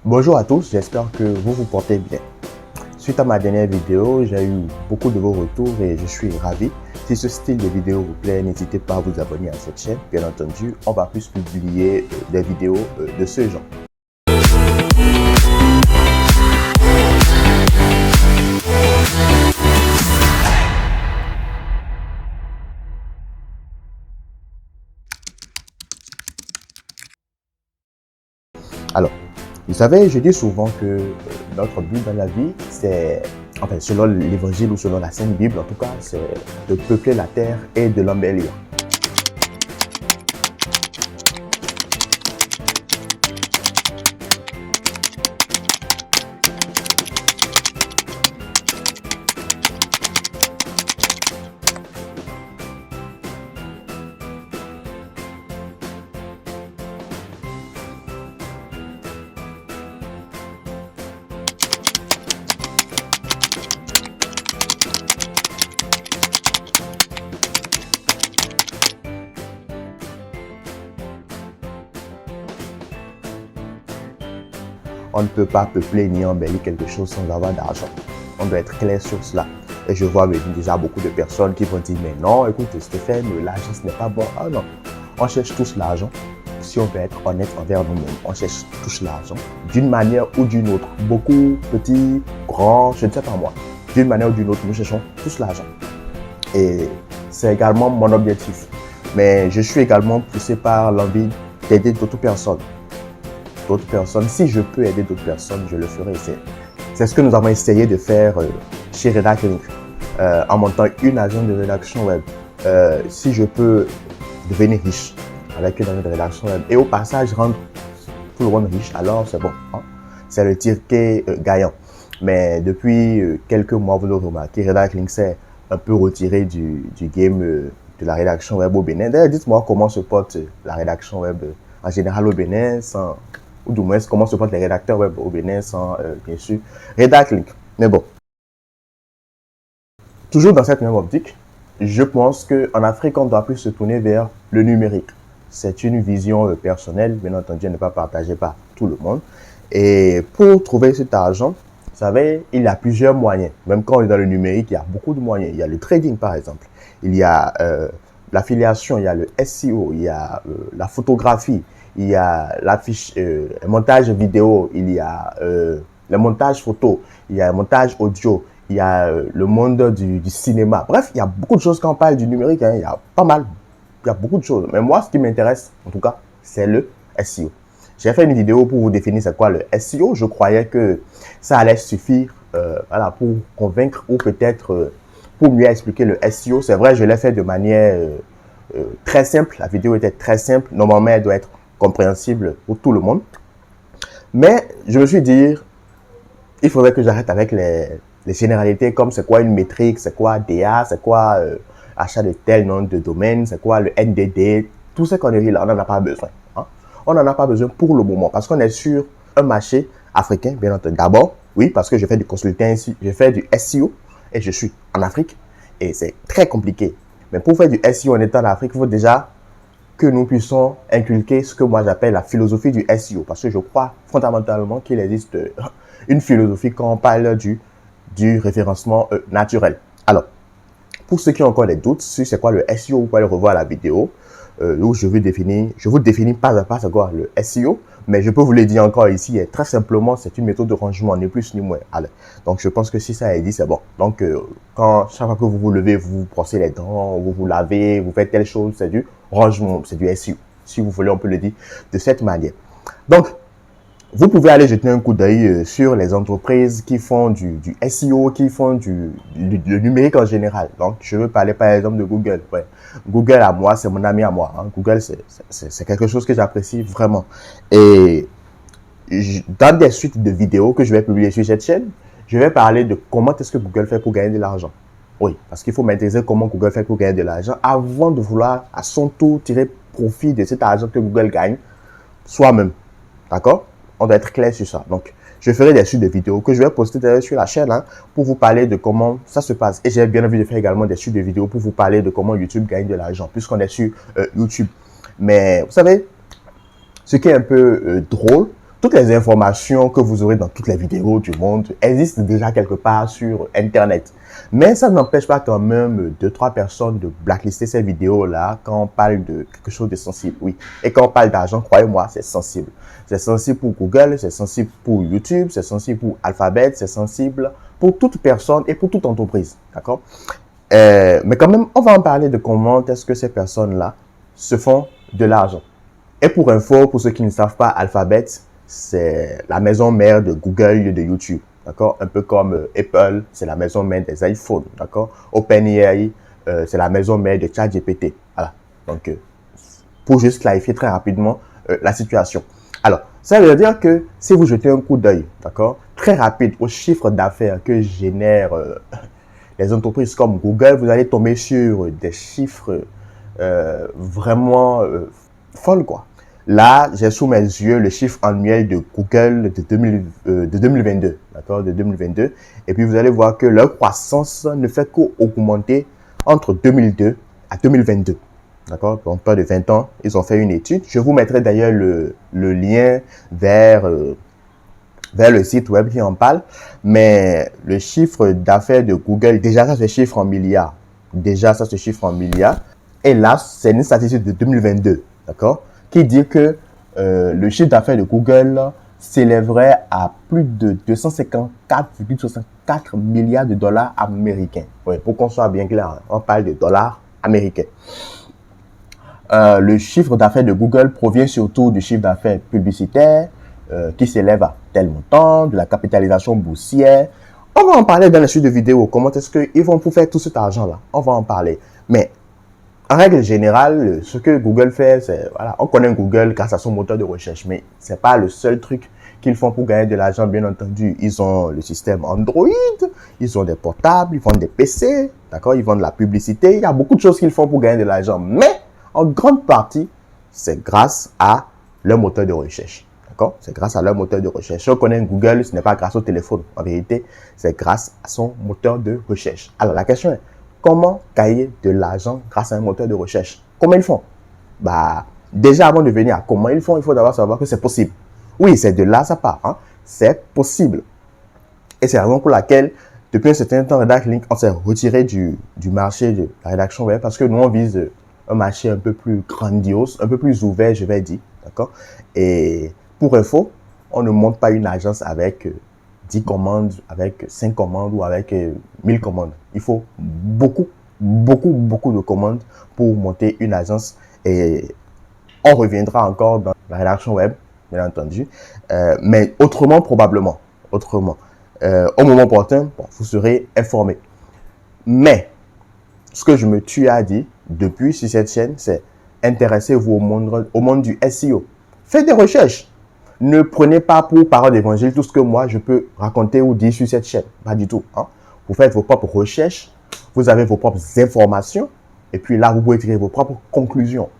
Bonjour à tous, j'espère que vous vous portez bien. Suite à ma dernière vidéo, j'ai eu beaucoup de vos retours et je suis ravi. Si ce style de vidéo vous plaît, n'hésitez pas à vous abonner à cette chaîne. Bien entendu, on va plus publier des vidéos de ce genre. Alors, vous savez, je dis souvent que notre but dans la vie, c'est, enfin, selon l'évangile ou selon la Sainte Bible, en tout cas, c'est de peupler la terre et de l'embellir. On ne peut pas peupler ni embellir quelque chose sans avoir d'argent. On doit être clair sur cela. Et je vois déjà beaucoup de personnes qui vont dire, mais non, écoute Stéphane, l'argent ce n'est pas bon. Ah non, on cherche tous l'argent. Si on veut être honnête envers nous-mêmes, on cherche tous l'argent d'une manière ou d'une autre. Beaucoup, petits, grands, je ne sais pas moi. D'une manière ou d'une autre, nous cherchons tous l'argent. Et c'est également mon objectif. Mais je suis également poussé par l'envie d'aider d'autres personnes. Si je peux aider d'autres personnes, je le ferai. C'est ce que nous avons essayé de faire chez Redac-Link en montant une agence de rédaction web. Si je peux devenir riche avec une agence de rédaction web et au passage rendre tout le monde riche, alors c'est bon. Hein? C'est le ticket gagnant. Mais depuis quelques mois, vous l'aurez remarqué, Redac-Link s'est un peu retiré du game de la rédaction web au Bénin. D'ailleurs, dites-moi comment se porte la rédaction web en général au Bénin, ou du moins comment se portent les rédacteurs web au Bénin sans, bien sûr, Redac-Link. Mais bon, toujours dans cette même optique, je pense qu'en Afrique, on doit plus se tourner vers le numérique. C'est une vision personnelle, bien entendu, elle n'est pas partagée par tout le monde. Et pour trouver cet argent, vous savez, il y a plusieurs moyens. Même quand on est dans le numérique, il y a beaucoup de moyens. Il y a le trading, par exemple. Il y a l'affiliation, il y a le SEO, il y a la photographie, il y a le montage vidéo, il y a le montage photo, il y a le montage audio, il y a le monde du cinéma. Bref, il y a beaucoup de choses quand on parle du numérique. Hein, il y a pas mal, il y a beaucoup de choses. Mais moi, ce qui m'intéresse, en tout cas, c'est le SEO. J'ai fait une vidéo pour vous définir c'est quoi le SEO. Je croyais que ça allait suffire voilà, pour convaincre ou peut-être pour mieux expliquer le SEO. C'est vrai, je l'ai fait de manière très simple. La vidéo était très simple. Normalement, elle doit être compréhensible pour tout le monde. Mais je me suis dit, il faudrait que j'arrête avec les généralités comme c'est quoi une métrique, c'est quoi DA, c'est quoi achat de tel nom de domaine, c'est quoi le NDD. Tout ces conneries-là, on n'en a pas besoin. Hein? On n'en a pas besoin pour le moment parce qu'on est sur un marché africain, bien entendu. D'abord, oui, parce que je fais du consulting ici, je fais du SEO et je suis en Afrique et c'est très compliqué. Mais pour faire du SEO en étant en Afrique, il faut déjà que nous puissions inculquer ce que moi j'appelle la philosophie du SEO. Parce que je crois fondamentalement qu'il existe une philosophie quand on parle du référencement naturel. Alors, pour ceux qui ont encore des doutes sur c'est quoi le SEO, vous pouvez aller revoir la vidéo où je vous définis pas à pas c'est quoi le SEO. Mais je peux vous le dire encore ici, très simplement, c'est une méthode de rangement, ni plus ni moins. Alors, donc, je pense que si ça est dit, c'est bon. Donc, chaque fois que vous vous levez, vous vous brossez les dents, vous vous lavez, vous faites telle chose, c'est du rangement, c'est du SEO. Si vous voulez, on peut le dire de cette manière. Donc, vous pouvez aller jeter un coup d'œil sur les entreprises qui font du SEO, qui font le numérique en général. Donc, je veux parler par exemple de Google. Ouais. Google à moi, c'est mon ami à moi. Hein. Google, c'est quelque chose que j'apprécie vraiment. Et dans des suites de vidéos que je vais publier sur cette chaîne, je vais parler de comment est-ce que Google fait pour gagner de l'argent. Oui, parce qu'il faut maîtriser comment Google fait pour gagner de l'argent avant de vouloir à son tour tirer profit de cet argent que Google gagne soi-même. D'accord? On doit être clair sur ça. Donc, je ferai des suites de vidéos que je vais poster d'ailleurs sur la chaîne hein, pour vous parler de comment ça se passe. Et j'ai bien envie de faire également des suites de vidéos pour vous parler de comment YouTube gagne de l'argent, puisqu'on est sur YouTube. Mais vous savez, ce qui est un peu drôle, toutes les informations que vous aurez dans toutes les vidéos du monde existent déjà quelque part sur Internet. Mais ça n'empêche pas quand même 2-3 personnes de blacklister ces vidéos-là quand on parle de quelque chose de sensible. Oui. Et quand on parle d'argent, croyez-moi, c'est sensible. C'est sensible pour Google, c'est sensible pour YouTube, c'est sensible pour Alphabet, c'est sensible pour toute personne et pour toute entreprise. D'accord? Mais quand même, on va en parler de comment est-ce que ces personnes-là se font de l'argent. Et pour info, pour ceux qui ne savent pas, Alphabet, c'est la maison mère de Google et de YouTube. D'accord? Un peu comme Apple, c'est la maison mère des iPhones. D'accord? OpenAI, c'est la maison mère de ChatGPT. Voilà. Donc, pour juste clarifier très rapidement la situation. Alors, ça veut dire que si vous jetez un coup d'œil, d'accord, très rapide au chiffre d'affaires que génèrent les entreprises comme Google, vous allez tomber sur des chiffres vraiment folles, quoi. Là, j'ai sous mes yeux le chiffre annuel de Google de 2022, d'accord, de 2022. Et puis, vous allez voir que leur croissance ne fait qu'augmenter entre 2002 à 2022. D'accord? Donc, pas de 20 ans, ils ont fait une étude. Je vous mettrai d'ailleurs le lien vers le site web qui en parle. Mais le chiffre d'affaires de Google, déjà, ça se chiffre en milliards. Déjà, ça se chiffre en milliards. Et là, c'est une statistique de 2022, d'accord? Qui dit que le chiffre d'affaires de Google s'élèverait à plus de 254,64 milliards de dollars américains. Oui, pour qu'on soit bien clair, on parle de dollars américains. Le chiffre d'affaires de Google provient surtout du chiffre d'affaires publicitaire qui s'élève à tel montant, de la capitalisation boursière. On va en parler dans la suite de vidéo. Comment est-ce qu'ils vont pour faire tout cet argent-là? On va en parler. Mais en règle générale, ce que Google fait, c'est, voilà, on connaît Google grâce à son moteur de recherche, mais c'est pas le seul truc qu'ils font pour gagner de l'argent, bien entendu. Ils ont le système Android, ils ont des portables, ils vendent des PC, d'accord, ils vendent de la publicité. Il y a beaucoup de choses qu'ils font pour gagner de l'argent, mais en grande partie, c'est grâce à leur moteur de recherche. D'accord? C'est grâce à leur moteur de recherche. Si on connaît Google, ce n'est pas grâce au téléphone. En vérité, c'est grâce à son moteur de recherche. Alors, la question est, comment gagner de l'argent grâce à un moteur de recherche? Comment ils font? Déjà, avant de venir à comment ils font, il faut d'abord savoir que c'est possible. Oui, c'est de là ça part. Hein? C'est possible. Et c'est la raison pour laquelle, depuis un certain temps, Redact Link, on s'est retiré du marché de la rédaction web parce que nous, on vise un marché un peu plus grandiose, un peu plus ouvert, je vais dire. D'accord? Et pour info, on ne monte pas une agence avec 10 commandes, avec 5 commandes ou avec 1000 commandes. Il faut beaucoup de commandes pour monter une agence. Et on reviendra encore dans la rédaction web, bien entendu. Mais autrement, probablement. Autrement. Au moment opportun, bon, vous serez informé. Mais, ce que je me tue à dire depuis sur cette chaîne, c'est intéressez-vous au monde du SEO. Faites des recherches. Ne prenez pas pour parole d'évangile tout ce que moi je peux raconter ou dire sur cette chaîne. Pas du tout. Hein. Vous faites vos propres recherches, vous avez vos propres informations, et puis là, vous pouvez tirer vos propres conclusions.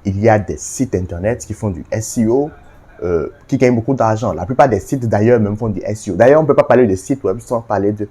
Il y a des sites internet qui font du SEO, qui gagnent beaucoup d'argent. La plupart des sites d'ailleurs même font du SEO. D'ailleurs, on ne peut pas parler de site web sans parler de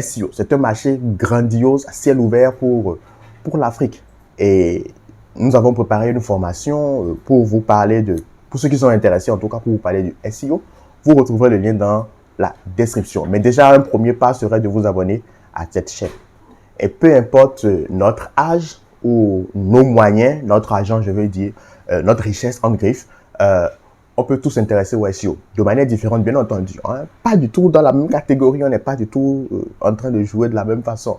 SEO. C'est un marché grandiose, à ciel ouvert pour l'Afrique. Et nous avons préparé une formation pour vous parler pour ceux qui sont intéressés, en tout cas pour vous parler du SEO. Vous retrouverez le lien dans la description. Mais déjà, un premier pas serait de vous abonner à cette chaîne. Et peu importe notre âge ou nos moyens, notre argent, je veux dire, notre richesse en griffe, on peut tous s'intéresser au SEO de manière différente, bien entendu. Hein. Pas du tout dans la même catégorie, on n'est pas du tout en train de jouer de la même façon.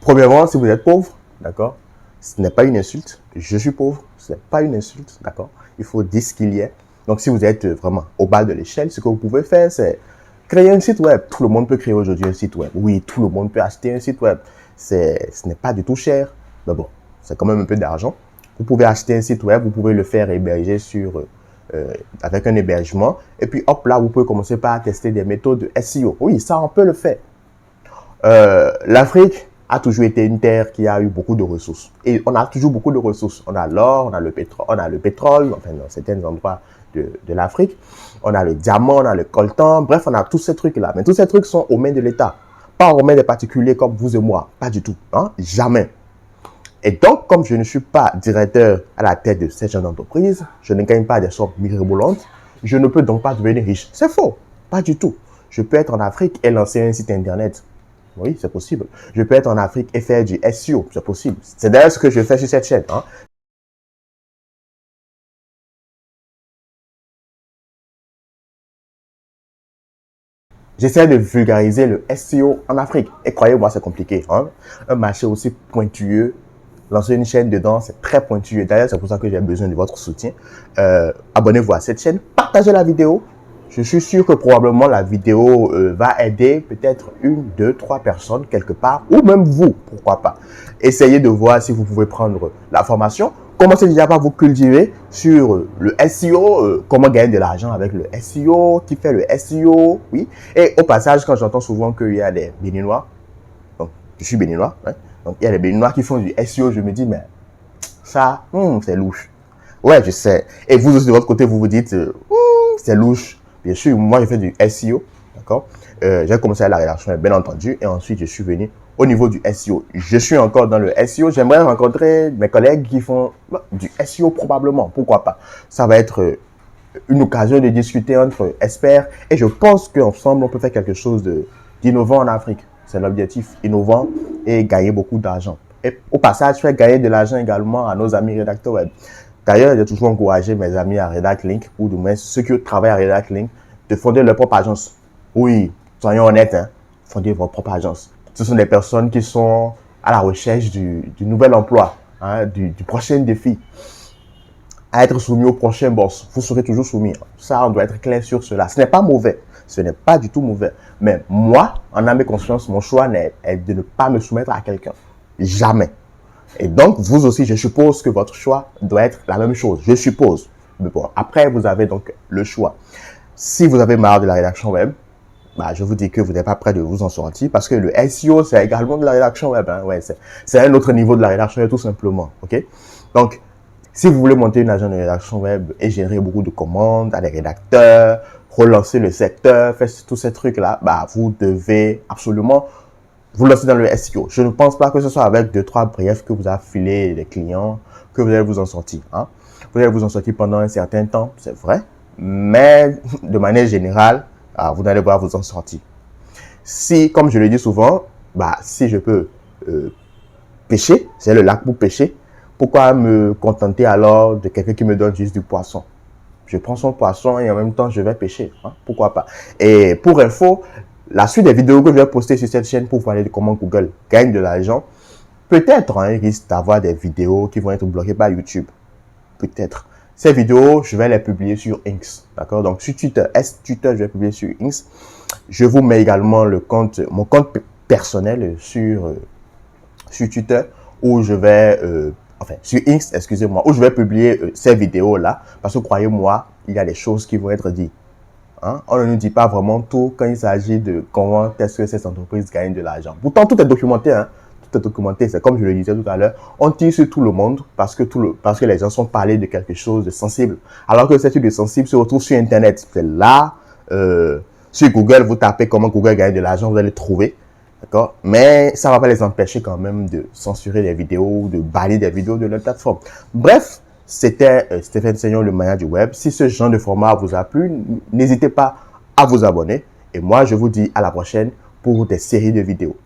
Premièrement, si vous êtes pauvre, d'accord, ce n'est pas une insulte. Je suis pauvre, ce n'est pas une insulte, d'accord. Il faut dire ce qu'il y a. Donc, si vous êtes vraiment au bas de l'échelle, ce que vous pouvez faire, c'est créer un site web. Tout le monde peut créer aujourd'hui un site web. Oui, tout le monde peut acheter un site web. Ce n'est pas du tout cher, mais bon, c'est quand même un peu d'argent. Vous pouvez acheter un site web, vous pouvez le faire héberger avec un hébergement. Et puis, hop, là, vous pouvez commencer par tester des méthodes de SEO. Oui, ça, on peut le faire. L'Afrique a toujours été une terre qui a eu beaucoup de ressources. Et on a toujours beaucoup de ressources. On a l'or, on a le pétrole, enfin, dans certains endroits de l'Afrique. On a le diamant, on a le coltan. Bref, on a tous ces trucs-là. Mais tous ces trucs sont aux mains de l'État. Pas aux mains des particuliers comme vous et moi. Pas du tout. Hein? Jamais. Et donc, comme je ne suis pas directeur à la tête de cette genre d'entreprise, je ne gagne pas des sommes mirobolantes. Je ne peux donc pas devenir riche. C'est faux. Pas du tout. Je peux être en Afrique et lancer un site internet. Oui, c'est possible. Je peux être en Afrique et faire du SEO. C'est possible. C'est d'ailleurs ce que je fais sur cette chaîne. Hein. J'essaie de vulgariser le SEO en Afrique. Et croyez-moi, c'est compliqué. Hein. Un marché aussi pointueux, lancer une chaîne dedans, c'est très pointueux. D'ailleurs, c'est pour ça que j'ai besoin de votre soutien. Abonnez-vous à cette chaîne, partagez la vidéo. Je suis sûr que probablement la vidéo va aider peut-être 1, 2, 3 personnes quelque part, ou même vous, pourquoi pas. Essayez de voir si vous pouvez prendre la formation. Commencez déjà par vous cultiver sur le SEO, comment gagner de l'argent avec le SEO, qui fait le SEO, oui. Et au passage, quand j'entends souvent qu'il y a des Béninois, donc je suis Béninois, hein, donc il y a des Béninois qui font du SEO, je me dis, mais ça, c'est louche. Ouais, je sais. Et vous aussi de votre côté, vous vous dites, c'est louche. Bien sûr, moi, j'ai fait du SEO, d'accord. J'ai commencé à la rédaction, bien entendu, et ensuite, je suis venu au niveau du SEO. Je suis encore dans le SEO. J'aimerais rencontrer mes collègues qui font du SEO probablement, pourquoi pas. Ça va être une occasion de discuter entre experts, et je pense qu'ensemble, on peut faire quelque chose d'innovant en Afrique. C'est l'objectif, innovant et gagner beaucoup d'argent. Et au passage, faire gagner de l'argent également à nos amis rédacteurs web. D'ailleurs, j'ai toujours encouragé mes amis à Redact Link, ou du moins ceux qui travaillent à Redact Link, de fonder leur propre agence. Oui, soyons honnêtes, hein, fondez votre propre agence. Ce sont des personnes qui sont à la recherche du nouvel emploi, hein, du prochain défi, à être soumis au prochain boss. Vous serez toujours soumis. Ça, on doit être clair sur cela. Ce n'est pas mauvais. Ce n'est pas du tout mauvais. Mais moi, en âme et conscience, mon choix est de ne pas me soumettre à quelqu'un. Jamais. Et donc, vous aussi, je suppose que votre choix doit être la même chose. Je suppose. Mais bon, après, vous avez donc le choix. Si vous avez marre de la rédaction web, bah, je vous dis que vous n'êtes pas prêt de vous en sortir parce que le SEO, c'est également de la rédaction web. Hein. Ouais, c'est un autre niveau de la rédaction web, tout simplement. OK? Donc, si vous voulez monter une agence de rédaction web et générer beaucoup de commandes à des rédacteurs, relancer le secteur, faire tous ces trucs-là, bah, vous devez absolument vous lancer dans le SEO. Je ne pense pas que ce soit avec 2-3 briefs que vous affilez les clients que vous allez vous en sortir. Hein. Vous allez vous en sortir pendant un certain temps, c'est vrai, mais de manière générale, vous n'allez pas vous en sortir. Si, comme je le dis souvent, bah, si je peux pêcher, c'est le lac pour pêcher, pourquoi me contenter alors de quelqu'un qui me donne juste du poisson? Je prends son poisson et en même temps, je vais pêcher. Hein? Pourquoi pas? Et pour info, la suite des vidéos que je vais poster sur cette chaîne pour parler de comment Google gagne de l'argent, peut-être hein, il risque d'avoir des vidéos qui vont être bloquées par YouTube. Peut-être. Ces vidéos, je vais les publier sur Inks. D'accord? Donc, sur Twitter, Twitter, je vais publier sur Inks. Je vous mets également mon compte personnel sur Twitter où je vais, sur Inks, excusez-moi, où je vais publier ces vidéos-là. Parce que croyez-moi, il y a des choses qui vont être dites. Hein? On ne nous dit pas vraiment tout quand il s'agit de comment est-ce que ces entreprises gagnent de l'argent. Pourtant, tout est documenté. Hein? Tout est documenté. C'est comme je le disais tout à l'heure. On tire sur tout le monde parce que les gens sont parlés de quelque chose de sensible. Alors que cette chose de sensible se retrouve sur Internet. C'est là, sur Google, vous tapez comment Google gagne de l'argent, vous allez trouver. D'accord? Mais ça ne va pas les empêcher quand même de censurer des vidéos, de bannir des vidéos de leur plateforme. Bref, c'était Stéphane Seignon, le mania du web. Si ce genre de format vous a plu, n'hésitez pas à vous abonner. Et moi, je vous dis à la prochaine pour des séries de vidéos.